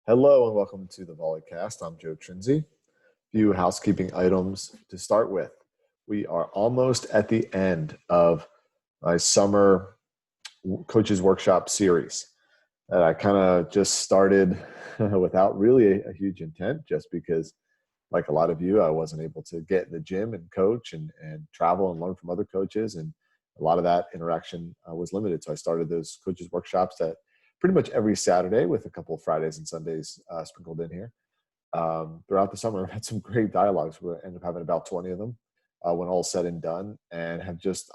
Hello and welcome to the Volleycast. I'm Joe Trinzi. Few housekeeping items to start with. We are almost at the end of my summer coaches workshop series that I kind of just started without really a huge intent, just because, like a lot of you, I wasn't able to get in the gym and coach and travel and learn from other coaches. And a lot of that interaction was limited. So I started those coaches workshops at pretty much every Saturday with a couple of Fridays and Sundays sprinkled in here. Throughout the summer, I've had some great dialogues. We ended up having about 20 of them when all said and done, and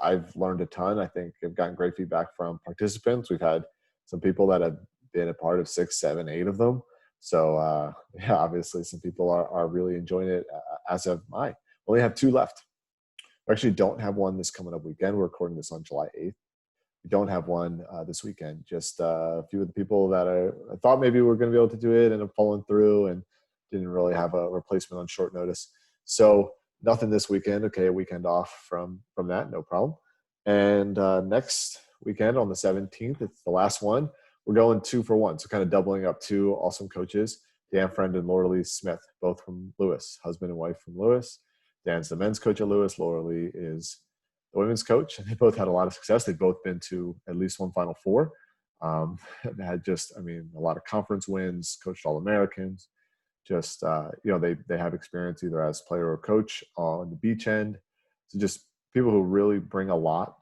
I've learned a ton. I think I've gotten great feedback from participants. We've had some people that have been a part of 6, 7, 8 of them. So yeah, obviously some people are really enjoying it, as of I. We only have 2 left. We actually don't have one this coming up weekend. We're recording this on July 8th. We don't have one this weekend. Just a few of the people that I thought maybe we were going to be able to do it and have fallen through and didn't really have a replacement on short notice. So nothing this weekend. Okay, a weekend off from that, no problem. And next weekend on the 17th, it's the last one. We're going 2 for 1, so kind of doubling up 2 awesome coaches, Dan Friend and Laura Lee Smith, both from Lewis, husband and wife from Lewis. Dan's the men's coach at Lewis. Laura Lee is the women's coach, and they both had a lot of success. They've both been to at least one Final Four. They had a lot of conference wins, coached All-Americans. They have experience either as player or coach on the beach end. So just people who really bring a lot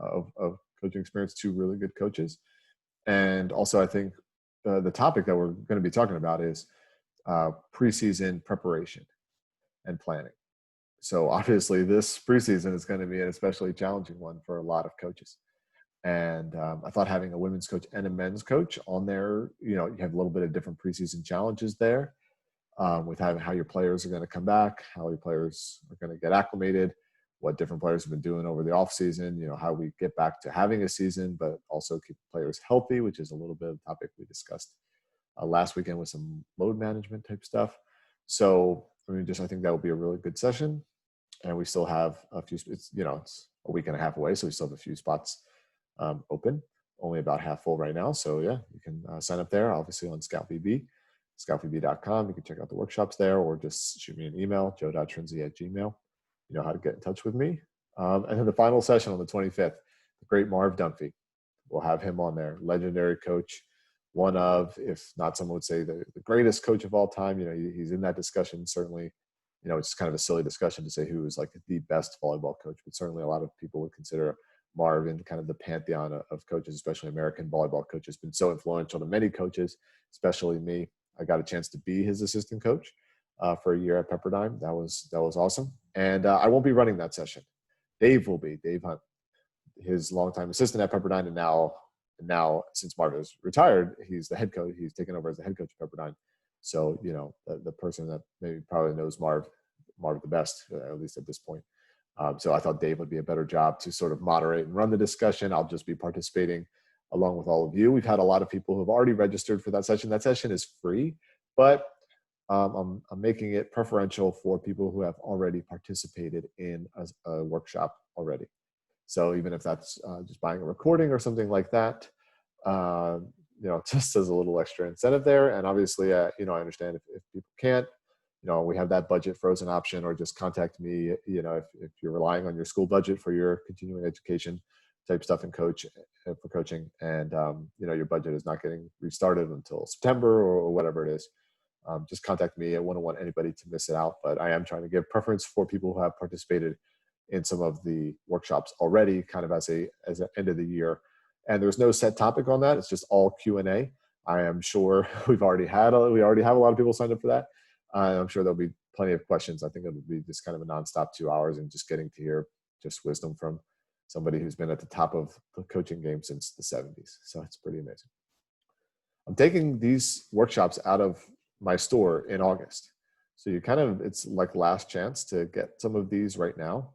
of coaching experience to really good coaches. And also, I think the topic that we're going to be talking about is preseason preparation and planning. So obviously this preseason is going to be an especially challenging one for a lot of coaches. And I thought having a women's coach and a men's coach on there, you have a little bit of different preseason challenges there, with having how your players are going to come back, how your players are going to get acclimated, what different players have been doing over the off season, how we get back to having a season, but also keep players healthy, which is a little bit of the topic we discussed last weekend with some load management type stuff. So, I think that will be a really good session. And we still have a few, it's a week and a half away. So we still have a few spots open, only about half full right now. So yeah, you can sign up there, obviously on ScoutVB, scoutvb.com. You can check out the workshops there, or just shoot me an email, joe.trinzi@gmail. You know how to get in touch with me. And then the final session on the 25th, the great Marv Dunphy. We'll have him on there, legendary coach, one of, if not someone would say the greatest coach of all time. He's in that discussion, certainly. It's kind of a silly discussion to say who is like the best volleyball coach, but certainly a lot of people would consider Marv in kind of the pantheon of coaches, especially American volleyball coaches, been so influential to many coaches, especially me. I got a chance to be his assistant coach for a year at Pepperdine. That was awesome. And I won't be running that session. Dave will be, Dave Hunt, his longtime assistant at Pepperdine. And now since Marv is retired, he's the head coach. He's taken over as the head coach at Pepperdine. So, the person that maybe probably knows Marv the best, at least at this point. So I thought Dave would be a better job to sort of moderate and run the discussion. I'll just be participating along with all of you. We've had a lot of people who have already registered for that session. That session is free, but I'm making it preferential for people who have already participated in a workshop already. So even if that's just buying a recording or something like that, just as a little extra incentive there. And obviously, I understand if people can't, we have that budget frozen option, or just contact me, if you're relying on your school budget for your continuing education type stuff and for coaching, and, your budget is not getting restarted until September or whatever it is. Just contact me. I wouldn't want anybody to miss it out, but I am trying to give preference for people who have participated in some of the workshops already, kind of as an end of the year. And there's no set topic on that. It's just all Q&A. I am sure we already have a lot of people signed up for that. I'm sure there'll be plenty of questions. I think it'll be just kind of a nonstop 2 hours and just getting to hear just wisdom from somebody who's been at the top of the coaching game since the 70s. So it's pretty amazing. I'm taking these workshops out of my store in August. So it's like last chance to get some of these right now.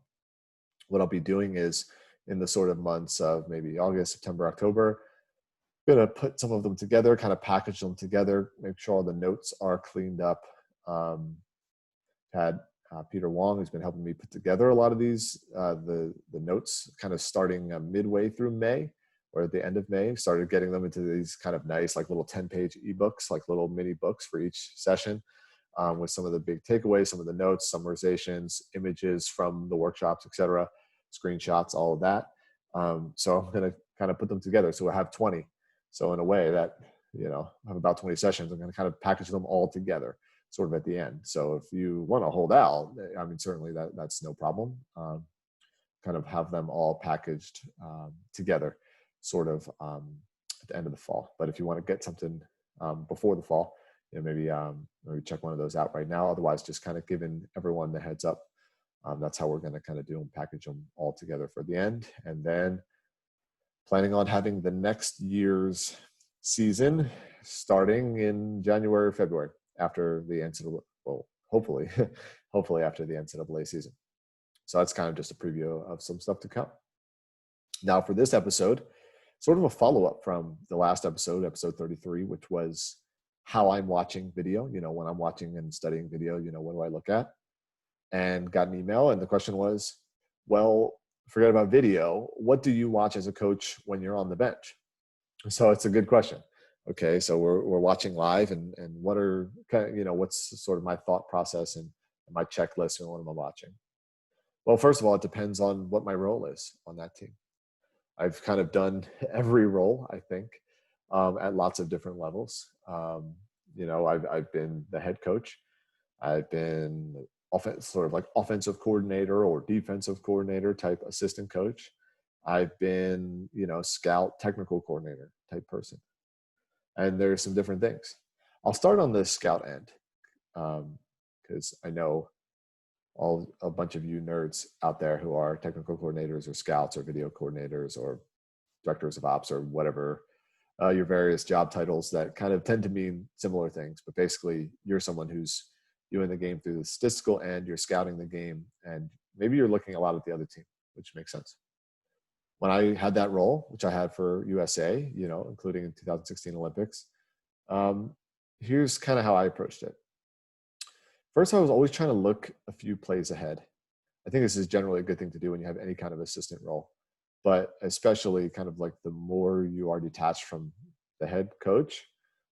What I'll be doing is, in the sort of months of maybe August, September, October, I'm going to put some of them together, kind of package them together, make sure all the notes are cleaned up. Had Peter Wong, who's been helping me put together a lot of these, the notes, kind of starting midway through May. or at the end of May, started getting them into these kind of nice, like little 10-page ebooks, like little mini books for each session, with some of the big takeaways, some of the notes, summarizations, images from the workshops, etc., screenshots, all of that. So I'm going to kind of put them together. So I have 20. So in a way that, I have about 20 sessions, I'm going to kind of package them all together sort of at the end. So if you want to hold out, I mean, certainly that's no problem. Kind of have them all packaged together sort of at the end of the fall. But if you want to get something before the fall, maybe check one of those out right now. Otherwise, just kind of giving everyone the heads up. That's how we're going to kind of do them, package them all together for the end. And then planning on having the next year's season starting in January or February after the NCAA, well, hopefully after the NCAA season. So that's kind of just a preview of some stuff to come. Now for this episode, sort of a follow-up from the last episode, episode 33, which was how I'm watching video, when I'm watching and studying video, what do I look at? And got an email, and the question was, well, forget about video. What do you watch as a coach when you're on the bench? So it's a good question. Okay, so we're watching live, and what are what's sort of my thought process and my checklist, and what am I watching? Well, first of all, it depends on what my role is on that team. I've kind of done every role, I think, at lots of different levels. I've been the head coach. I've been offensive coordinator or defensive coordinator type assistant coach. I've been, scout technical coordinator type person. And there's some different things. I'll start on the scout end because I know a bunch of you nerds out there who are technical coordinators or scouts or video coordinators or directors of ops or whatever, your various job titles that kind of tend to mean similar things. But basically, you're someone who's viewing the game through the statistical end, you're scouting the game, and maybe you're looking a lot at the other team, which makes sense. When I had that role, which I had for USA, including in 2016 Olympics, here's kind of how I approached it. First, I was always trying to look a few plays ahead. I think this is generally a good thing to do when you have any kind of assistant role, but especially kind of like the more you are detached from the head coach,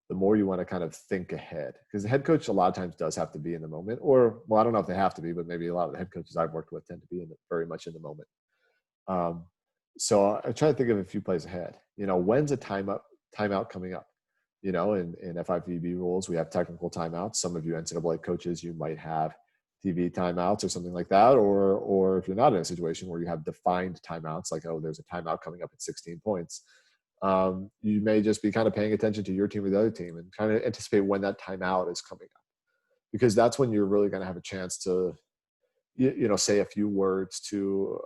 the more you want to kind of think ahead, because the head coach a lot of times does have to be in the moment, or, well, I don't know if they have to be, but maybe a lot of the head coaches I've worked with tend to be very much in the moment. So I try to think of a few plays ahead. When's a timeout coming up? In FIVB rules, we have technical timeouts. Some of you NCAA coaches, you might have TV timeouts or something like that, or if you're not in a situation where you have defined timeouts, like, oh, there's a timeout coming up at 16 points, you may just be kind of paying attention to your team or the other team and kind of anticipate when that timeout is coming up, because that's when you're really going to have a chance to, say a few words to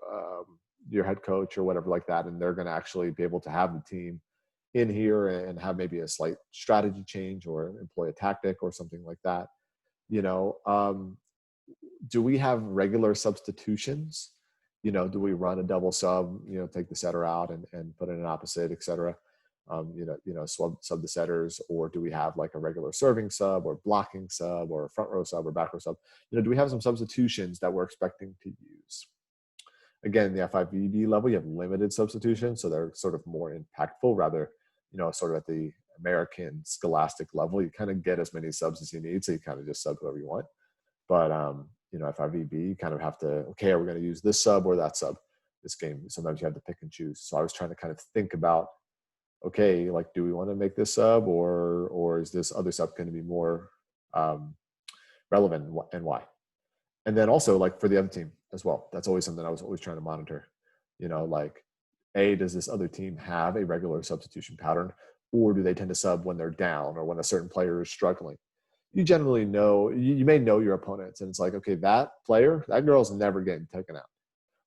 your head coach or whatever like that, and they're going to actually be able to have the team in here and have maybe a slight strategy change or employ a tactic or something like that. Do we have regular substitutions? Do we run a double sub, take the setter out and put in an opposite, et cetera? Sub the setters, or do we have like a regular serving sub or blocking sub or a front row sub or back row sub? Do we have some substitutions that we're expecting to use? Again, the FIVB level, you have limited substitutions, so they're sort of more impactful, rather, sort of at the American scholastic level, you kind of get as many subs as you need, so you kind of just sub whoever you want. But, FIVB, you kind of have to, okay, are we going to use this sub or that sub this game? Sometimes you have to pick and choose. So I was trying to kind of think about, okay, like, do we want to make this sub or is this other sub going to be more relevant, and why? And then also, like, for the other team as well, that's always something I was always trying to monitor. Does this other team have a regular substitution pattern, or do they tend to sub when they're down or when a certain player is struggling? You generally know, you may know your opponents, and it's like, okay, that girl's never getting taken out.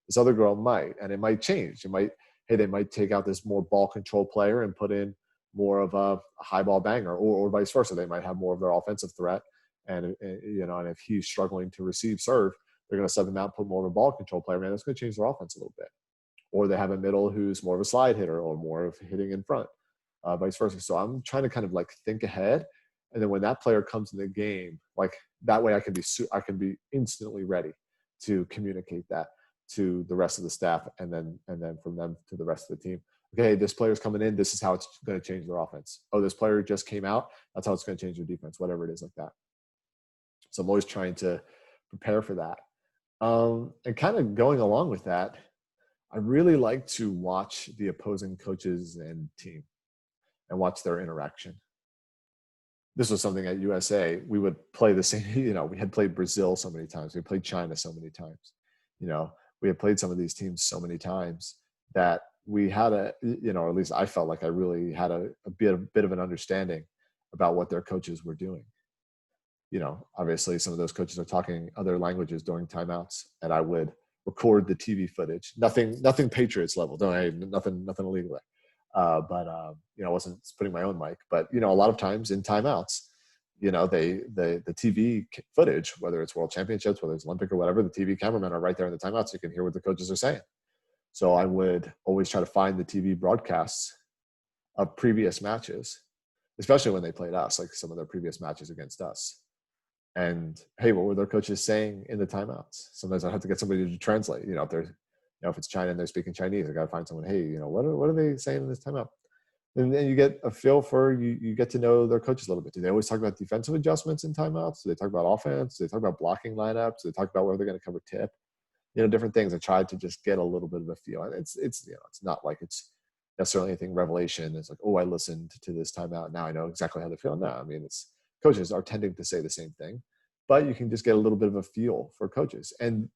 This other girl might, and it might change. They might take out this more ball control player and put in more of a high ball banger, or vice versa. They might have more of their offensive threat. And if he's struggling to receive serve, they're going to sub him out, put more of a ball control player. Man, that's going to change their offense a little bit. Or they have a middle who's more of a slide hitter or more of hitting in front, vice versa. So I'm trying to kind of like think ahead. And then when that player comes in the game, like, that way I can be instantly ready to communicate that to the rest of the staff, and then from them to the rest of the team, Okay, this player's coming in. This is how it's going to change their offense. Oh, this player just came out. That's how it's going to change their defense, whatever it is like that. So I'm always trying to prepare for that. And kind of going along with that, I really like to watch the opposing coaches and team and watch their interaction. This was something at USA. We would play the same, we had played Brazil so many times. We played China so many times. We had played some of these teams so many times that we had or at least I felt like I really had a bit of an understanding about what their coaches were doing. Obviously some of those coaches are talking other languages during timeouts, and I would record the TV footage. Nothing Patriots level. Nothing illegal there. But I wasn't putting my own mic. But a lot of times in timeouts, the TV footage, whether it's World Championships, whether it's Olympic or whatever, the TV cameramen are right there in the timeouts. So you can hear what the coaches are saying. So I would always try to find the TV broadcasts of previous matches, especially when they played us, like some of their previous matches against us. And hey, what were their coaches saying in the timeouts? Sometimes I have to get somebody to translate. If it's China and they're speaking Chinese, I got to find someone. Hey, what are they saying in this timeout? And then you get a feel for you get to know their coaches a little bit. Do they always talk about defensive adjustments in timeouts? Do they talk about offense? Do they talk about blocking lineups? Do they talk about where they're going to cover tip? Different things. I tried to just get a little bit of a feel. And it's not like it's necessarily anything revelation. It's like, oh, I listened to this timeout. Now I know exactly how they feel. No, I mean, it's coaches are tending to say the same thing, but you can just get a little bit of a feel for coaches. And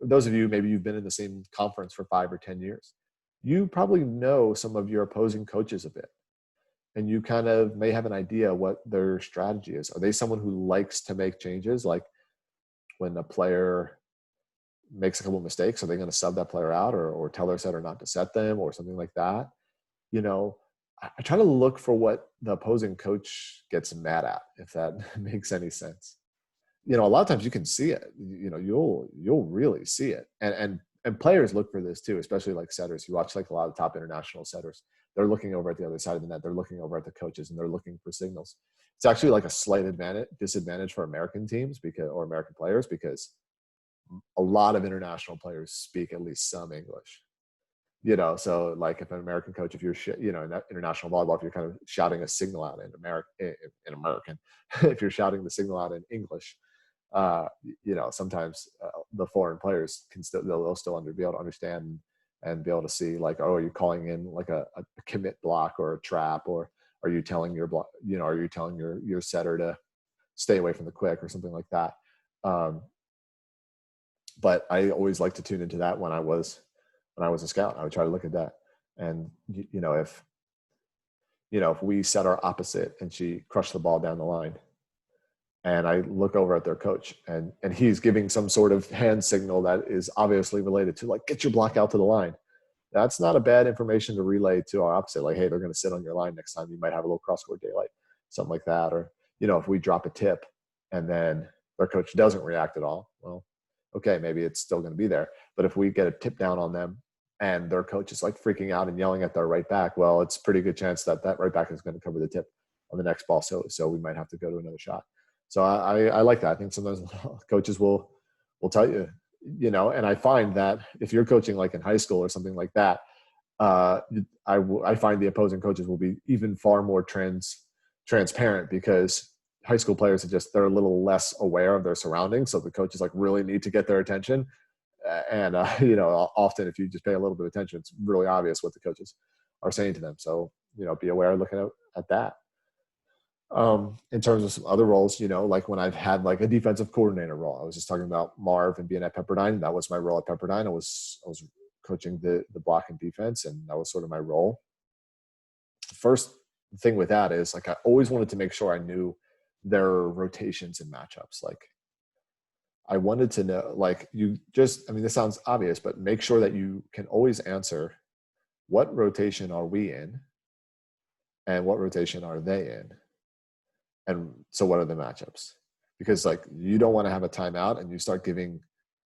those of you, maybe you've been in the same conference for 5 or 10 years. You probably know some of your opposing coaches a bit, and you kind of may have an idea what their strategy is. Are they someone who likes to make changes? Like when a player makes a couple of mistakes, are they going to sub that player out or tell their setter not to set them or something like that? I try to look for what the opposing coach gets mad at, if that makes any sense. A lot of times you can see it. You'll really see it, and players look for this too, especially like setters. You watch like a lot of top international setters. They're looking over at the other side of the net. They're looking over at the coaches, and they're looking for signals. It's actually like a slight disadvantage for American teams or American players, because a lot of international players speak at least some English. So like if an American coach, if you're, in international volleyball, if you're kind of shouting a signal out in American, if you're shouting the signal out in English, sometimes the foreign players can they'll still be able to understand and be able to see like, oh, are you calling in like a commit block or a trap, or are you telling your block, are you telling your setter to stay away from the quick or something like that? But I always like to tune into that when I was a scout. I would try to look at that. And, if we set our opposite and she crushed the ball down the line, and I look over at their coach and he's giving some sort of hand signal that is obviously related to like, get your block out to the line. That's not a bad information to relay to our opposite. Like, hey, they're going to sit on your line next time. You might have a little cross-court daylight, something like that. Or, if we drop a tip and then their coach doesn't react at all, well, okay, maybe it's still going to be there. But if we get a tip down on them and their coach is like freaking out and yelling at their right back, well, it's a pretty good chance that right back is going to cover the tip on the next ball. So we might have to go to another shot. So I like that. I think sometimes coaches will tell you, and I find that if you're coaching like in high school or something like that, I find the opposing coaches will be even far more transparent, because high school players they're a little less aware of their surroundings. So the coaches like really need to get their attention. And often if you just pay a little bit of attention, it's really obvious what the coaches are saying to them. So, be aware looking at that. In terms of some other roles, like when I've had like a defensive coordinator role, I was just talking about Marv and being at Pepperdine. That was my role at Pepperdine. I was coaching the block and defense, and that was sort of my role. First thing with that is like, I always wanted to make sure I knew their rotations and matchups. Like I wanted to know, like this sounds obvious, but make sure that you can always answer, what rotation are we in and what rotation are they in? And so what are the matchups? Because like, you don't want to have a timeout and you start giving,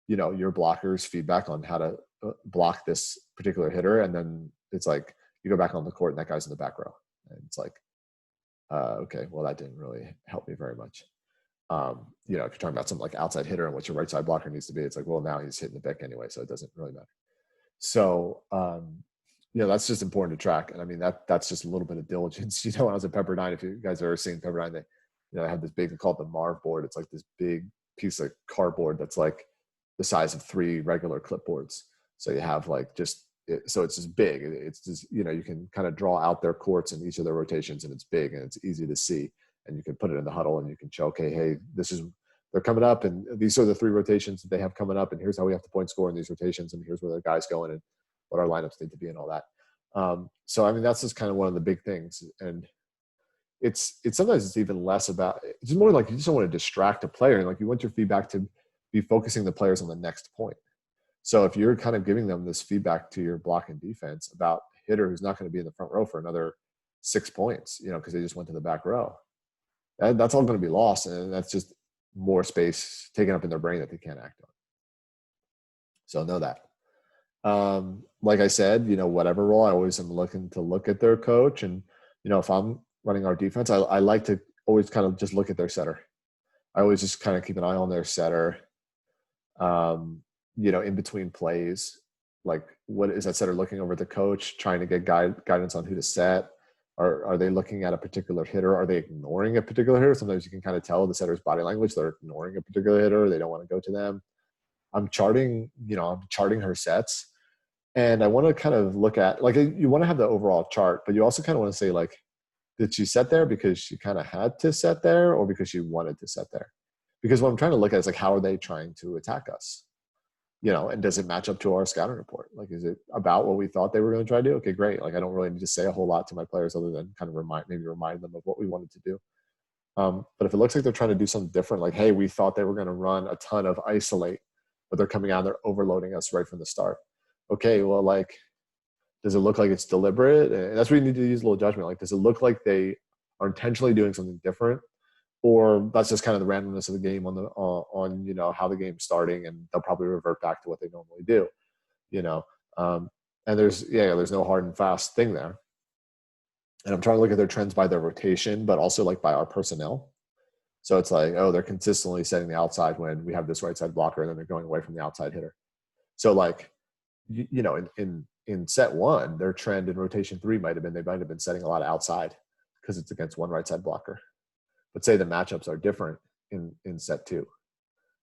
your blockers feedback on how to block this particular hitter. And then it's like, you go back on the court and that guy's in the back row. And it's like, okay, well, that didn't really help me very much. If you're talking about something like outside hitter and what your right side blocker needs to be, it's like, well, now he's hitting the back anyway, so it doesn't really matter. So that's just important to track. And I mean, that's just a little bit of diligence. When I was at Pepperdine, if you guys have ever seen Pepperdine, they have this big, they call it the Marv board. It's like this big piece of cardboard that's like the size of 3 regular clipboards. So you have like so it's just big. It's just, you can kind of draw out their courts in each of their rotations, and it's big and it's easy to see. And you can put it in the huddle and you can show, okay, hey, they're coming up and these are the 3 rotations that they have coming up, and here's how we have to point score in these rotations, and here's where their guys going and what our lineups need to be and all that. So, I mean, that's just kind of one of the big things. And it's sometimes it's even less about, it's more like you just don't want to distract a player. And like you want your feedback to be focusing the players on the next point. So if you're kind of giving them this feedback to your block and defense about a hitter who's not going to be in the front row for another 6 points, because they just went to the back row, that's all going to be lost. And that's just more space taken up in their brain that they can't act on. So know that. Like I said, whatever role, I always am looking to look at their coach. And, if I'm running our defense, I like to always kind of just look at their setter. I always just kind of keep an eye on their setter, in between plays. Like, what is that setter looking over the coach, trying to get guidance on who to set? Are they looking at a particular hitter? Are they ignoring a particular hitter? Sometimes you can kind of tell the setter's body language. They're ignoring a particular hitter. They don't want to go to them. I'm charting her sets. And I want to kind of look at, like, you want to have the overall chart, but you also kind of want to say, like, did she set there because she kind of had to set there or because she wanted to set there? Because what I'm trying to look at is, like, how are they trying to attack us? And does it match up to our scouting report? Like, is it about what we thought they were going to try to do? Okay, great. Like, I don't really need to say a whole lot to my players other than kind of remind them of what we wanted to do. But if it looks like they're trying to do something different, like, hey, we thought they were going to run a ton of isolate, but they're coming out and they're overloading us right from the start. Okay, well, like, does it look like it's deliberate? And that's where you need to use a little judgment. Like, does it look like they are intentionally doing something different? Or that's just kind of the randomness of the game on how the game's starting, and they'll probably revert back to what they normally do, and there's no hard and fast thing there. And I'm trying to look at their trends by their rotation, but also like by our personnel. So it's like, oh, they're consistently setting the outside when we have this right side blocker, and then they're going away from the outside hitter. So like, in set 1, their trend in rotation 3 might have been setting a lot of outside because it's against one right side blocker. But say the matchups are different in set 2.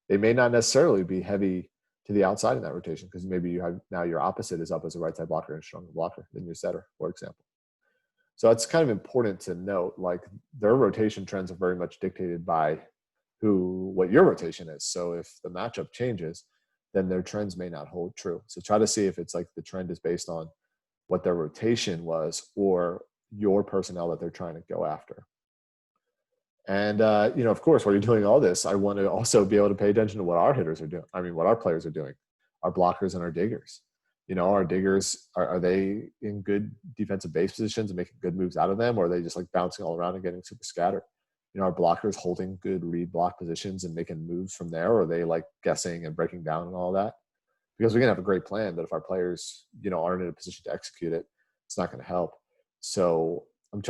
They may not necessarily be heavy to the outside in that rotation because maybe you have now your opposite is up as a right side blocker and a stronger blocker than your setter, for example. So it's kind of important to note, like, their rotation trends are very much dictated by what your rotation is. So if the matchup changes, then their trends may not hold true. So try to see if it's like the trend is based on what their rotation was or your personnel that they're trying to go after. And, of course, while you're doing all this, I want to also be able to pay attention to what our hitters are doing. I mean, what our players are doing, our blockers and our diggers. Our diggers, are they in good defensive base positions and making good moves out of them? Or are they just like bouncing all around and getting super scattered? Our blockers holding good read block positions and making moves from there? Or are they like guessing and breaking down and all that? Because we can have a great plan, but if our players, aren't in a position to execute it, it's not going to help. So I'm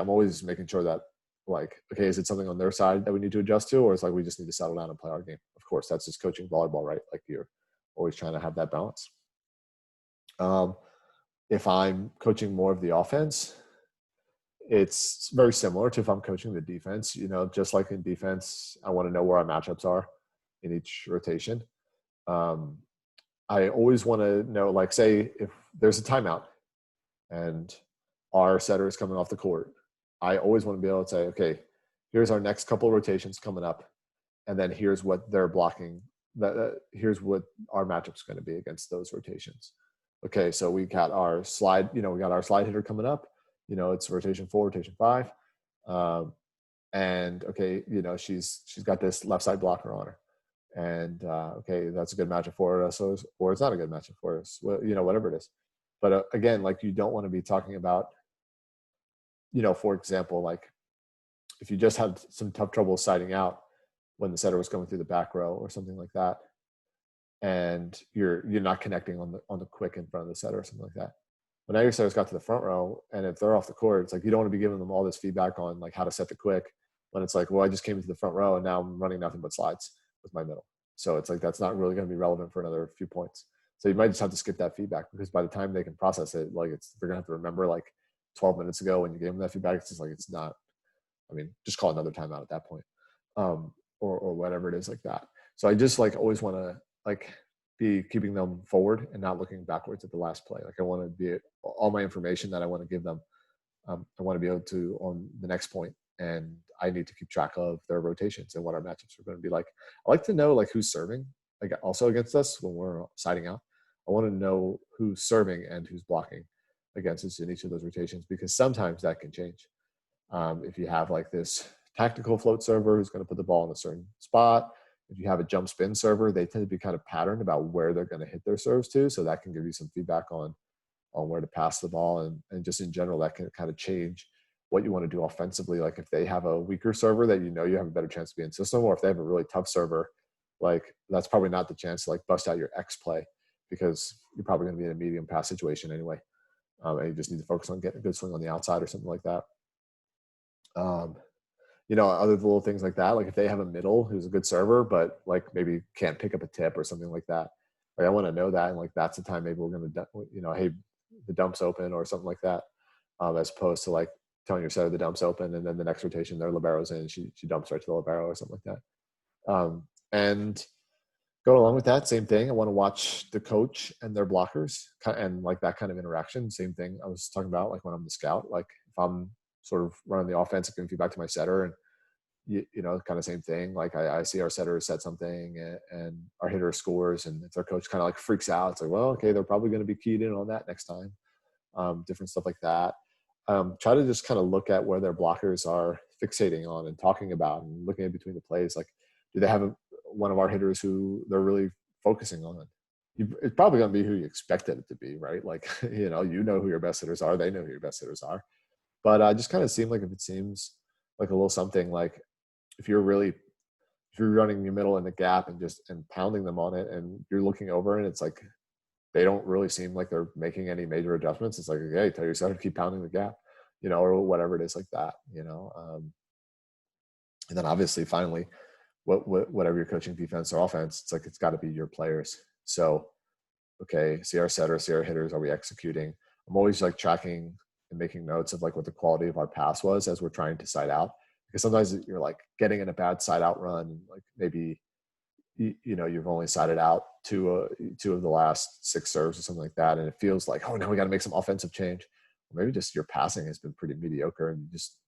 always making sure that, like, okay, is it something on their side that we need to adjust to? Or it's like, we just need to settle down and play our game. Of course, that's just coaching volleyball, right? Like, you're always trying to have that balance. If I'm coaching more of the offense, it's very similar to if I'm coaching the defense. Just like in defense, I want to know where our matchups are in each rotation. I always want to know, like, say if there's a timeout and our setter is coming off the court, I always want to be able to say, okay, here's our next couple of rotations coming up, and then here's what they're blocking. Here's what our matchup's going to be against those rotations. Okay, so we got our slide, we got our slide hitter coming up. It's rotation 4, rotation 5. And okay, she's got this left side blocker on her. And okay, that's a good matchup for us, or it's not a good matchup for us, whatever it is. But again, like, you don't want to be talking about, for example, like, if you just had some tough trouble siding out when the setter was going through the back row or something like that, and you're not connecting on the quick in front of the setter or something like that. But now your setter's got to the front row, and if they're off the court, it's like, you don't want to be giving them all this feedback on, like, how to set the quick when it's like, well, I just came into the front row and now I'm running nothing but slides with my middle. So it's like, that's not really going to be relevant for another few points. So you might just have to skip that feedback, because by the time they can process it, like they're gonna have to remember like 12 minutes ago when you gave them that feedback. It's just like, it's not, I mean, just call another timeout at that point. Or whatever it is like that. So I just like always want to like be keeping them forward and not looking backwards at the last play. Like I want to be all my information that I want to give them. I want to be able to on the next point, and I need to keep track of their rotations and what our matchups are going to be like. I like to know like who's serving, like also against us when we're siding out. I want to know who's serving and who's blocking against us in each of those rotations, because sometimes that can change. If you have like this tactical float server who's going to put the ball in a certain spot, if you have a jump spin server, they tend to be kind of patterned about where they're going to hit their serves to. So that can give you some feedback on where to pass the ball. And just in general, that can kind of change what you want to do offensively. Like if they have a weaker server that you have a better chance to be in system, or if they have a really tough server, like that's probably not the chance to like bust out your X play, because you're probably going to be in a medium pass situation anyway. And you just need to focus on getting a good swing on the outside or something like that. Other little things like that. Like if they have a middle who's a good server, but like maybe can't pick up a tip or something like that. Like I want to know that. And like, that's the time maybe we're going to, hey, the dump's open or something like that. As opposed to like telling your setter the dump's open, and then the next rotation their libero's in, she dumps right to the libero or something like that. And going along with that, same thing. I want to watch the coach and their blockers and like that kind of interaction. Same thing I was talking about, like when I'm the scout, like if I'm sort of running the offense, giving feedback to my setter, and kind of same thing. Like I see our setter set something and our hitter scores, and if their coach kind of like freaks out, it's like, well, okay, they're probably going to be keyed in on that next time. Different stuff like that. Try to just kind of look at where their blockers are fixating on and talking about, and looking in between the plays. Like, do they have one of our hitters who they're really focusing on? It's probably going to be who you expected it to be, right? Like, who your best hitters are. They know who your best hitters are. But just kind of seem like if it seems like a little something, like if you're running your middle in the gap and pounding them on it, and you're looking over and it's like they don't really seem like they're making any major adjustments. It's like, hey, tell your setter to keep pounding the gap, or whatever it is like that, and then obviously finally, whatever you're coaching, defense or offense, it's like, it's got to be your players. So, okay, see our setter, see our hitters, are we executing? I'm always like tracking and making notes of like what the quality of our pass was as we're trying to side out, because sometimes you're like getting in a bad side out run, like maybe you've only sided out two of the last 6 serves or something like that, and it feels like, oh, now we got to make some offensive change. Or maybe just your passing has been pretty mediocre, and you just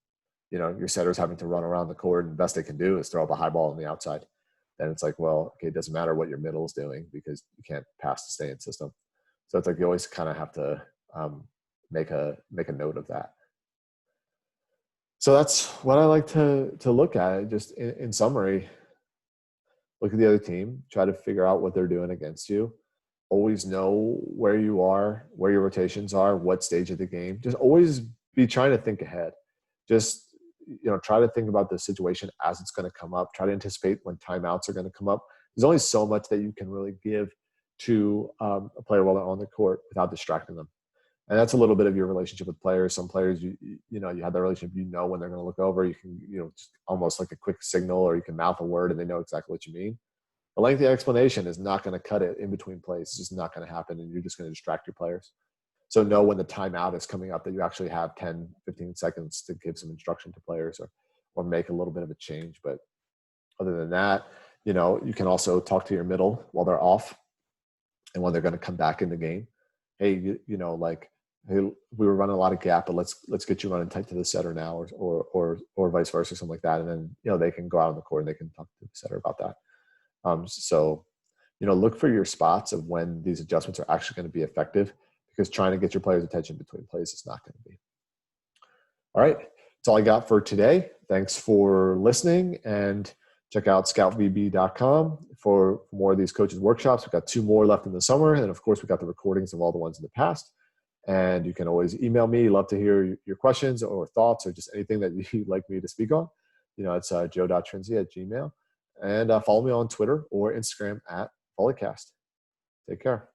your setter's having to run around the court, and the best they can do is throw up a high ball on the outside. Then it's like, well, okay, it doesn't matter what your middle is doing, because you can't pass to stay in system. So it's like you always kind of have to make a note of that. So that's what I like to look at. Just in summary, look at the other team, try to figure out what they're doing against you. Always know where you are, where your rotations are, what stage of the game. Just always be trying to think ahead. Just, try to think about the situation as it's going to come up. Try to anticipate when timeouts are going to come up. There's only so much that you can really give to a player while they're on the court without distracting them. And that's a little bit of your relationship with players. Some players, you have that relationship, when they're going to look over, you can, just almost like a quick signal, or you can mouth a word and they know exactly what you mean. A lengthy explanation is not going to cut it in between plays. It's just not going to happen, and you're just going to distract your players. So know when the timeout is coming up that you actually have 10, 15 seconds to give some instruction to players or make a little bit of a change. But other than that, you can also talk to your middle while they're off and when they're going to come back in the game. Hey, like, hey, we were running a lot of gap, but let's get you running tight to the setter now, or vice versa, something like that. And then, they can go out on the court and they can talk to the setter about that. So, look for your spots of when these adjustments are actually going to be effective, because trying to get your players' attention between plays is not going to be. All right. That's all I got for today. Thanks for listening, and check out scoutvb.com for more of these coaches workshops. We've got 2 more left in the summer. And of course, we've got the recordings of all the ones in the past. And you can always email me. Love to hear your questions or thoughts, or just anything that you'd like me to speak on. It's joe.trinzi@gmail.com. And follow me on Twitter or Instagram @volleycast. Take care.